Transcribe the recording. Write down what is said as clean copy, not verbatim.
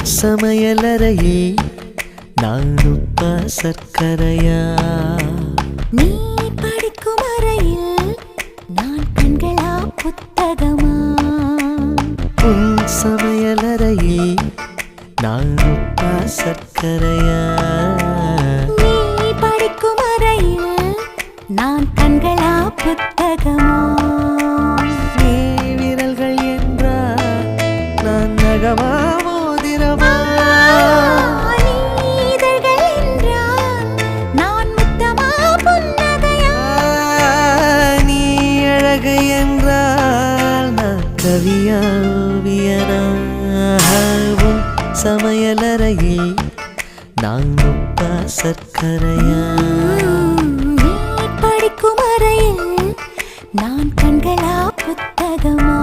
சமையலறையில் நான் உப்பா சர்க்கரையா? நீ படிக்கும் அறையில் நான் கண்களா புத்தகமா? உன் சமையலறையில் நான் உப்பா சர்க்கரையா? நீ படிக்கும் அறையில் நான் கண்களா புத்தகமா? நீ விரல்கள் என்றால் நான் நகமா மோதிரமா? நீதழ்கள் என்றால் நான் முத்தமா புன்னகையா? நீ அழகு என்றால் நான் கவியா ஓவியனா? உன் சமையலறையில் நான் உப்பா சர்க்கரையா? நீ படிக்கும் அறையில் நான் கண்களா புத்தகமா?